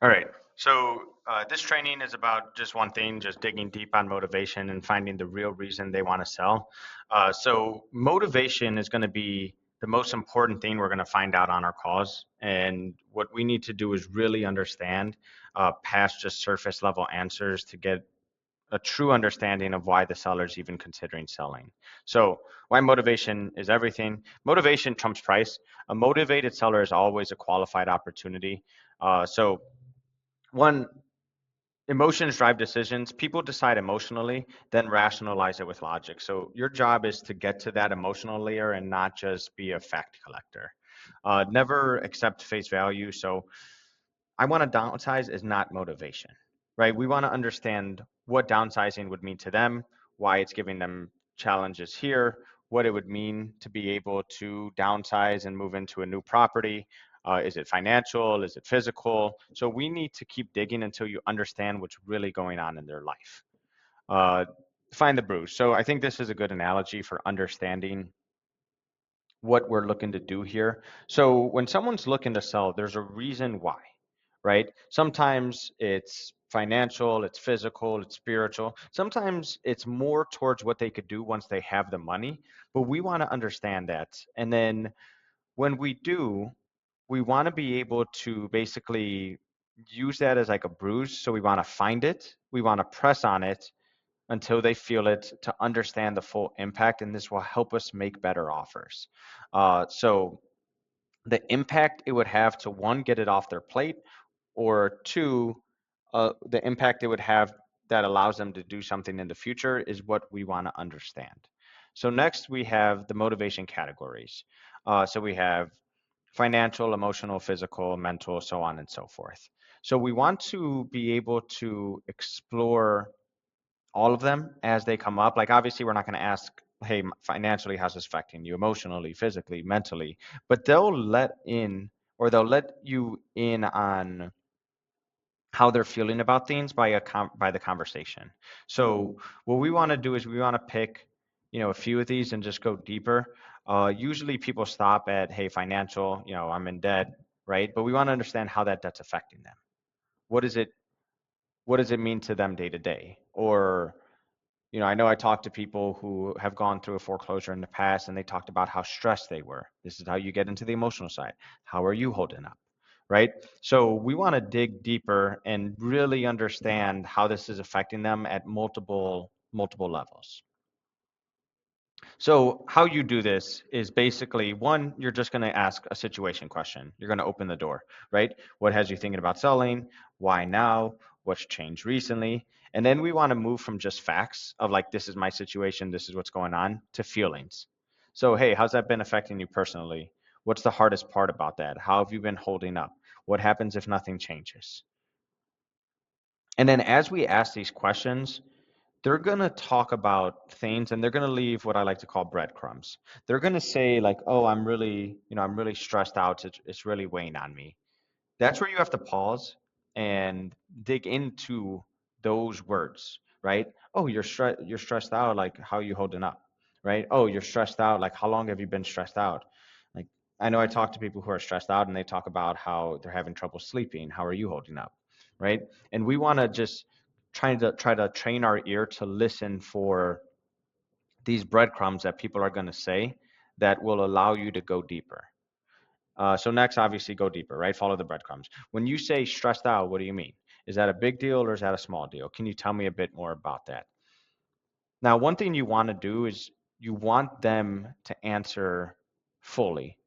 All right. So this training is about just one thing, just digging deep on motivation and finding the real reason they want to sell. So motivation is going to be the most important thing we're going to find out on our calls. And what we need to do is really understand past just surface level answers to get a true understanding of why the seller is even considering selling. So why motivation is everything. Motivation trumps price. A motivated seller is always a qualified opportunity. So one, emotions drive decisions. People decide emotionally, then rationalize it with logic. So your job is to get to that emotional layer and not just be a fact collector. Never accept face value. So I want to downsize is not motivation, right? We want to understand what downsizing would mean to them, why it's giving them challenges here, what it would mean to be able to downsize and move into a new property. Is it financial? Is it physical? So we need to keep digging until you understand what's really going on in their life. Uh, find the bruise. So I think this is a good analogy for understanding what we're looking to do here. So when someone's looking to sell, there's a reason why, right? Sometimes it's financial, it's physical, it's spiritual. Sometimes it's more towards what they could do once they have the money, but we want to understand that. And then when we do, we want to be able to basically use that as like a bruise. So we want to find it, we want to press on it until they feel it to understand the full impact, and this will help us make better offers. So the impact it would have to one, get it off their plate, or two, the impact it would have that allows them to do something in the future is what we want to understand. So next we have the motivation categories. So we have financial, emotional, physical, mental, so on and so forth. So we want to be able to explore all of them as they come up. Like obviously, we're not going to ask, "Hey, financially, how's this affecting you? Emotionally, physically, mentally?" But they'll let in, or they'll let you in on how they're feeling about things by by the conversation. So what we want to do is we want to pick, a few of these and just go deeper. Usually, people stop at, "Hey, financial, I'm in debt," right? But we want to understand how that debt's affecting them. What is it? What does it mean to them day to day? Or I know I talked to people who have gone through a foreclosure in the past and they talked about how stressed they were. This is how you get into the emotional side. How are you holding up? Right? So we want to dig deeper and really understand how this is affecting them at multiple levels. So how you do this is basically one, you're just going to ask a situation question. You're going to open the door, right? What has you thinking about selling? Why now? What's changed recently? And then we want to move from just facts of like, this is my situation, this is what's going on, to feelings. So, hey, how's that been affecting you personally? What's the hardest part about that? How have you been holding up? What happens if nothing changes? And then as we ask these questions, they're going to talk about things and they're going to leave what I like to call breadcrumbs. They're going to say like, "Oh, I'm really stressed out. It's really weighing on me." That's where you have to pause and dig into those words, right? "Oh, you're stressed out. Like, how are you holding up?" Right? "Oh, you're stressed out. Like, how long have you been stressed out?" Like, I know I talk to people who are stressed out and they talk about how they're having trouble sleeping. How are you holding up? Right? And we want to just try to train our ear to listen for these breadcrumbs that people are going to say that will allow you to go deeper. So next, obviously, go deeper, right? Follow the breadcrumbs. When you say stressed out, what do you mean? Is that a big deal or is that a small deal? Can you tell me a bit more about that? Now, one thing you want to do is you want them to answer fully.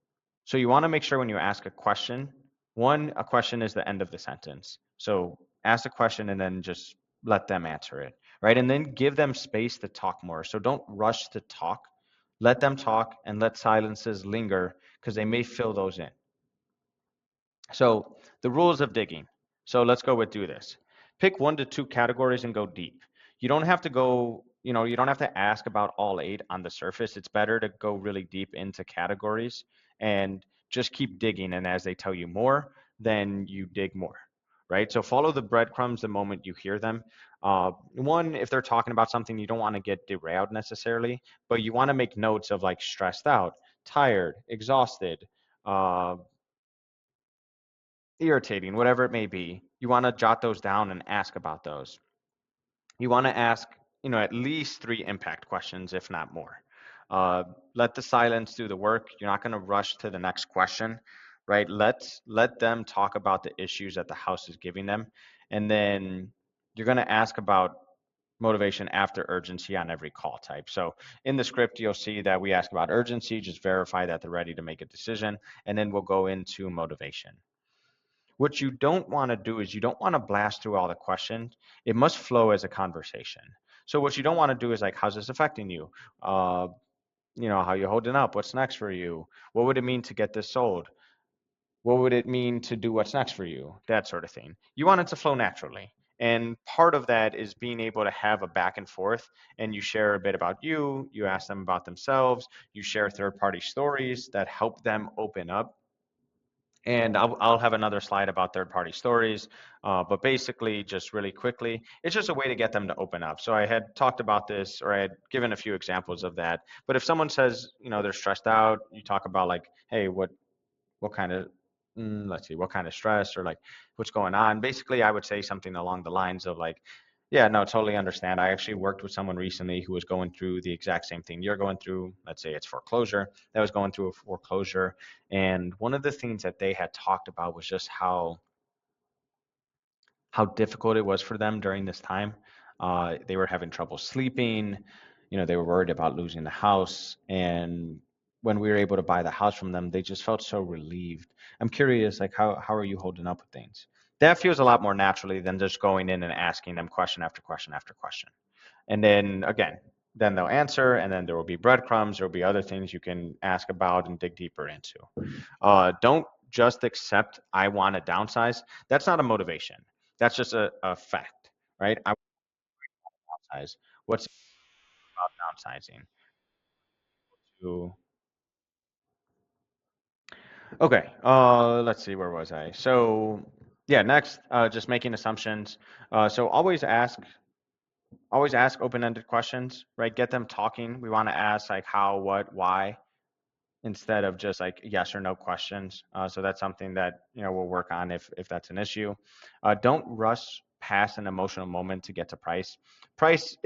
So you want to make sure when you ask a question, one, a question is the end of the sentence. So ask a question and then just let them answer it, right? And then give them space to talk more. So don't rush to talk. Let them talk and let silences linger because they may fill those in. So the rules of digging. So let's go with do this. Pick 1 to 2 categories and go deep. You don't have to go, you don't have to ask about all 8 on the surface. It's better to go really deep into categories and just keep digging. And as they tell you more, then you dig more, right? So follow the breadcrumbs the moment you hear them. One, if they're talking about something, you don't want to get derailed necessarily, but you want to make notes of like stressed out, tired, exhausted, uh, irritating, whatever it may be, you want to jot those down and ask about those. You want to ask, at least three impact questions, if not more. Uh, Let the silence do the work. You're not going to rush to the next question, right? Let them talk about the issues that the house is giving them, and then you're going to ask about motivation after urgency on every call type. So in the script, you'll see that we ask about urgency, just verify that they're ready to make a decision, and then we'll go into motivation. What you don't want to do is you don't want to blast through all the questions. It must flow as a conversation. So what you don't want to do is like, how's this affecting you? Uh, how you holding up? What's next for you? What would it mean to get this sold? What would it mean to do what's next for you? That sort of thing. You want it to flow naturally. And part of that is being able to have a back and forth, and you share a bit about you, you ask them about themselves, you share third party stories that help them open up. And I'll have another slide about third party stories. But basically, just really quickly, it's just a way to get them to open up. So I had talked about this, or I had given a few examples of that. But if someone says, they're stressed out, you talk about like, hey, what kind of let's see, what kind of stress, or like what's going on. Basically, I would say something along the lines of like, yeah, no, totally understand. I actually worked with someone recently who was going through the exact same thing you're going through. Let's say it's foreclosure, that was going through a foreclosure. And one of the things that they had talked about was just how difficult it was for them during this time. They were having trouble sleeping. They were worried about losing the house. And when we were able to buy the house from them, they just felt so relieved. I'm curious, like, how are you holding up with things? That feels a lot more naturally than just going in and asking them question after question after question. And then again, then they'll answer, and then there will be breadcrumbs. There will be other things you can ask about and dig deeper into. Don't just accept I want to downsize. That's not a motivation. That's just a fact, right? I want to downsize. What's about downsizing? To Okay, let's see, where was I? So yeah, next, just making assumptions. So always ask open-ended questions, right? Get them talking. We want to ask like how, what, why, instead of just like yes or no questions. So that's something that we'll work on if that's an issue. Don't rush past an emotional moment to get to price. Price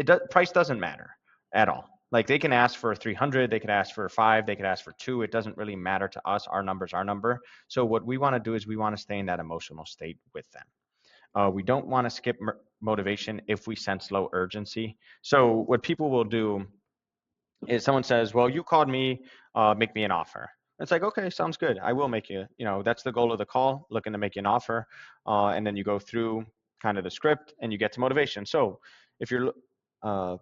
doesn't matter at all. Like they can ask for 300, they could ask for five, they could ask for two. It doesn't really matter to us. Our number's our number. So what we want to do is we want to stay in that emotional state with them. We don't want to skip motivation if we sense low urgency. So what people will do is someone says, "Well, you called me, make me an offer." It's like, okay, sounds good. I will make you. That's the goal of the call, looking to make you an offer, and then you go through kind of the script and you get to motivation. So if you're, uh,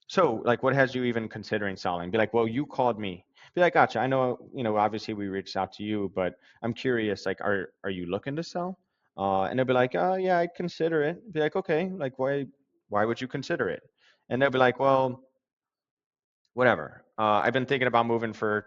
so like, what has you even considering selling? Be like, well, you called me. Be like, gotcha. I know, obviously we reached out to you, but I'm curious, like, are you looking to sell? And they'll be like, yeah, I'd consider it. Be like, okay, like, why would you consider it? And they'll be like, well, whatever. I've been thinking about moving for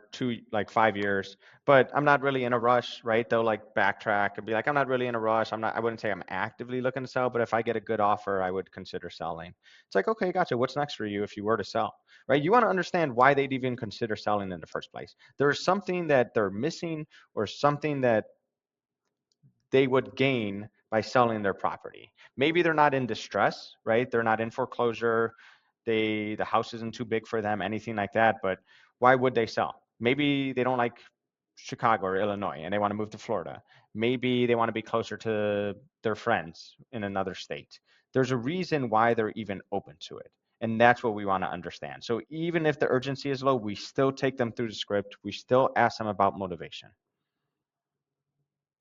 like 5 years, but I'm not really in a rush, right? They'll like backtrack and be like, I'm not really in a rush. I wouldn't say I'm actively looking to sell, but if I get a good offer, I would consider selling. It's like, okay, gotcha. What's next for you if you were to sell, right? You want to understand why they'd even consider selling in the first place. There's something that they're missing, or something that they would gain by selling their property. Maybe they're not in distress, right? They're not in foreclosure. The house isn't too big for them, anything like that. But why would they sell? Maybe they don't like Chicago or Illinois and they want to move to Florida. Maybe they want to be closer to their friends in another state. There's a reason why they're even open to it. And that's what we want to understand. So even if the urgency is low, we still take them through the script. We still ask them about motivation.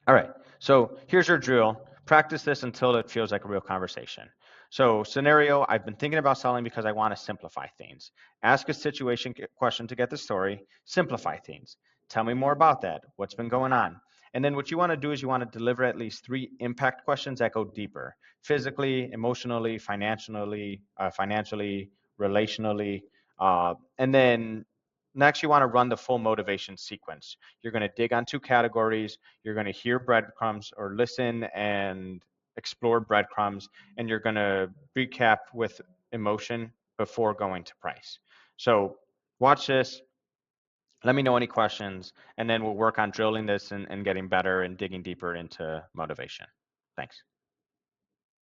All right, so here's your drill. Practice this until it feels like a real conversation. So scenario, I've been thinking about selling because I want to simplify things. Ask a situation question to get the story, simplify things. Tell me more about that. What's been going on? And then what you want to do is you want to deliver at least three impact questions that go deeper: physically, emotionally, financially, relationally. And then next, you want to run the full motivation sequence. You're going to dig on two categories. You're going to hear breadcrumbs, or listen and explore breadcrumbs, and you're going to recap with emotion before going to price. So watch this. Let me know any questions, and then we'll work on drilling this and getting better and digging deeper into motivation. Thanks.